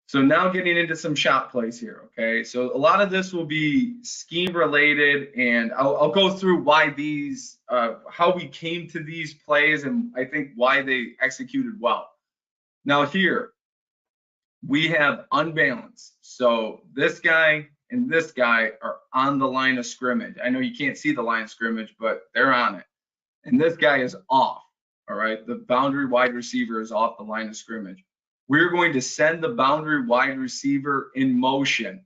So now getting into some shot plays here, okay? So a lot of this will be scheme related, and I'll go through why these, how we came to these plays, and I think why they executed well. Now here, we have unbalanced. So this guy and this guy are on the line of scrimmage. I know you can't see the line of scrimmage, but they're on it. And this guy is off, all right? The boundary wide receiver is off the line of scrimmage. We're going to send the boundary wide receiver in motion.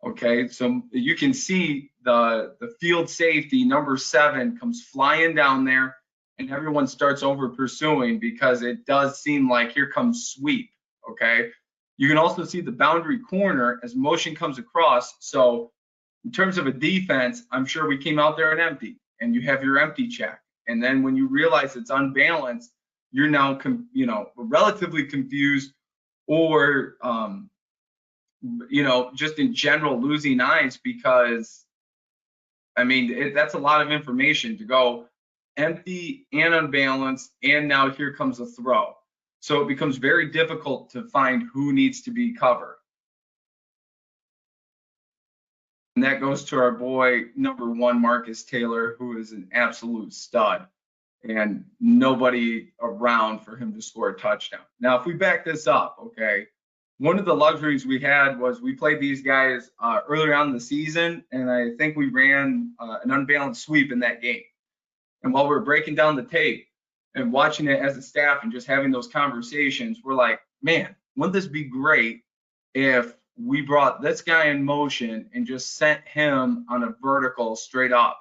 Okay, so you can see the field safety, number 7, comes flying down there, and everyone starts over pursuing because it does seem like here comes sweep. Okay, you can also see the boundary corner as motion comes across. So in terms of a defense, I'm sure we came out there and empty, and you have your empty check. And then when you realize it's unbalanced, you're now, relatively confused, or, just in general losing eyes, because, I mean, that's a lot of information to go empty and unbalanced, and now here comes a throw. So it becomes very difficult to find who needs to be covered. And that goes to our boy, number 1, Marcus Taylor, who is an absolute stud, and nobody around for him to score a touchdown. Now, if we back this up, okay, one of the luxuries we had was we played these guys earlier on in the season, and I think we ran an unbalanced sweep in that game. And while we're breaking down the tape and watching it as a staff and just having those conversations, we're like, man, wouldn't this be great if we brought this guy in motion and just sent him on a vertical straight up?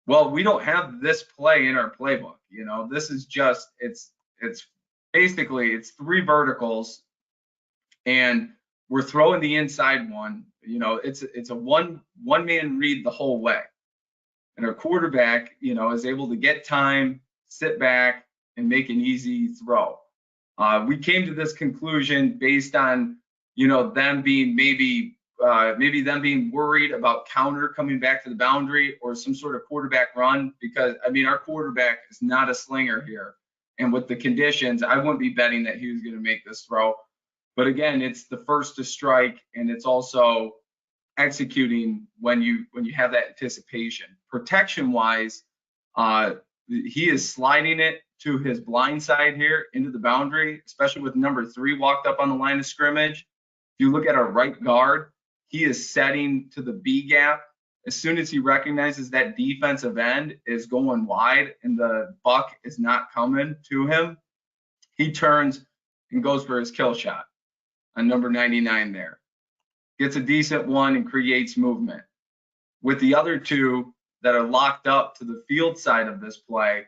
Well, we don't have this play in our playbook. This is just, it's basically, it's 3 verticals, and we're throwing the inside one. It's a one man read the whole way, and our quarterback, is able to get time, sit back, and make an easy throw. We came to this conclusion based on, them being maybe them being worried about counter coming back to the boundary or some sort of quarterback run, because, I mean, our quarterback is not a slinger here. And with the conditions, I wouldn't be betting that he was going to make this throw. But again, it's the first to strike, and it's also executing when you have that anticipation. Protection wise, he is sliding it to his blind side here into the boundary, especially with number 3 walked up on the line of scrimmage. If you look at our right guard, he is setting to the B gap. As soon as he recognizes that defensive end is going wide and the buck is not coming to him, he turns and goes for his kill shot on number 99 there. Gets a decent one and creates movement. With the other 2 that are locked up to the field side of this play,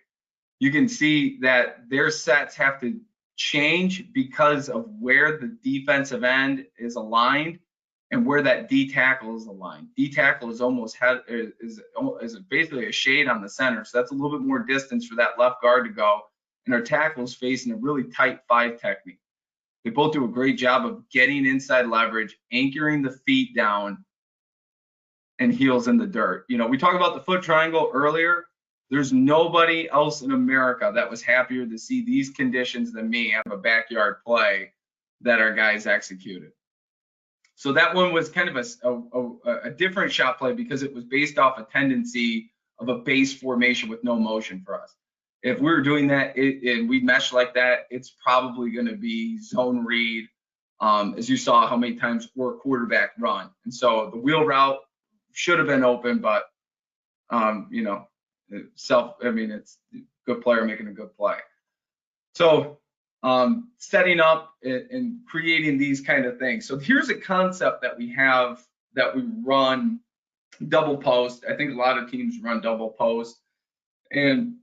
you can see that their sets have to change because of where the defensive end is aligned and where that D tackle is aligned. D tackle is is basically a shade on the center, so that's a little bit more distance for that left guard to go, and our tackle is facing a really tight 5 technique. They both do a great job of getting inside leverage, anchoring the feet down, and heels in the dirt. We talked about the foot triangle earlier. There's nobody else in America that was happier to see these conditions than me have a backyard play that our guys executed. So that one was kind of a different shot play because it was based off a tendency of a base formation with no motion for us. If we were doing that and we mesh like that, it's probably going to be zone read, as you saw how many times we're quarterback run. And so the wheel route should have been open, but it's a good player making a good play. So setting up and creating these kind of things. So here's a concept that we have that we run double post. I think a lot of teams run double post, and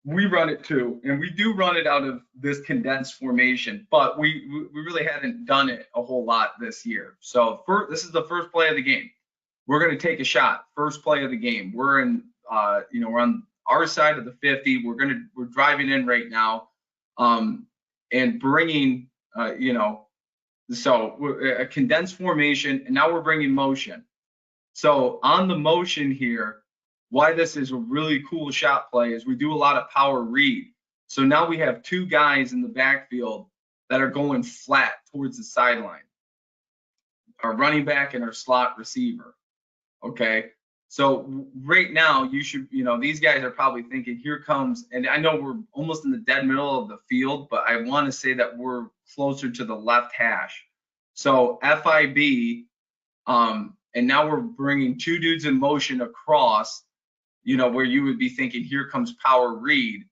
we run it too. And we do run it out of this condensed formation, but we really hadn't done it a whole lot this year. So this is the first play of the game. We're going to take a shot. First play of the game. We're in, we're on our side of the 50. We're driving in right now, and bringing, so a condensed formation, and now we're bringing motion. So on the motion here, why this is a really cool shot play is we do a lot of power read. So now we have 2 guys in the backfield that are going flat towards the sideline. Our running back and our slot receiver. Okay. So right now you should, these guys are probably thinking, here comes, and I know we're almost in the dead middle of the field, but I want to say that we're closer to the left hash. So FIB, and now we're bringing two dudes in motion across, where you would be thinking, here comes power read,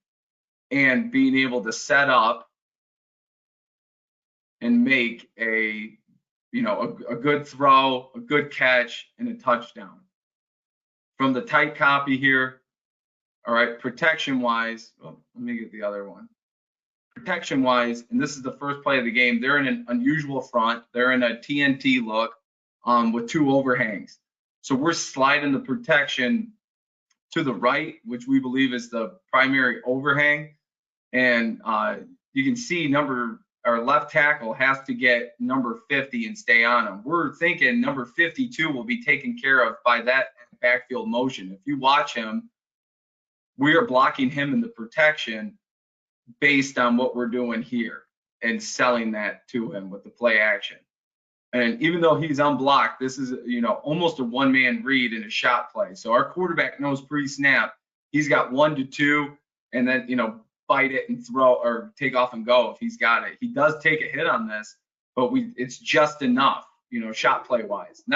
and being able to set up and make a good throw, a good catch, and a touchdown. From the tight copy here, all right, protection-wise, let me get the other one. Protection-wise, and this is the first play of the game, they're in an unusual front. They're in a TNT look with two overhangs. So we're sliding the protection to the right, which we believe is the primary overhang. And you can see our left tackle has to get number 50 and stay on him. We're thinking number 52 will be taken care of by that backfield motion. If you watch him, we are blocking him in the protection based on what we're doing here and selling that to him with the play action. And even though he's unblocked, this is, almost a one-man read in a shot play. So our quarterback knows pre-snap, he's got 1 to 2, and then, bite it and throw or take off and go if he's got it. He does take a hit on this, but it's just enough, shot play wise. And that's